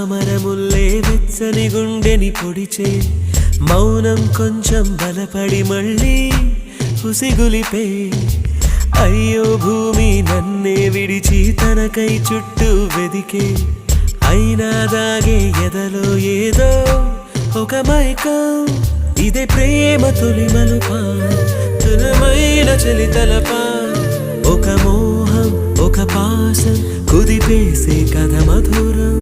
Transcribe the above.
చామరముల్లే వెచ్చని గుండెని పొడిచే మౌనం కొంచెం బలపడి మళ్ళీ ఉసిగులిపే అయ్యో భూమి నన్నే విడిచి తనకై చుట్టూ వెదికే అయినా దాగే ఎదలో ఏదో ఒక మైకం ఇదే ప్రేమ తొలి మలుపా తులమైన చలి తలపా ఒక మోహం ఒక పాసం కుదిపేసే కథ మధురం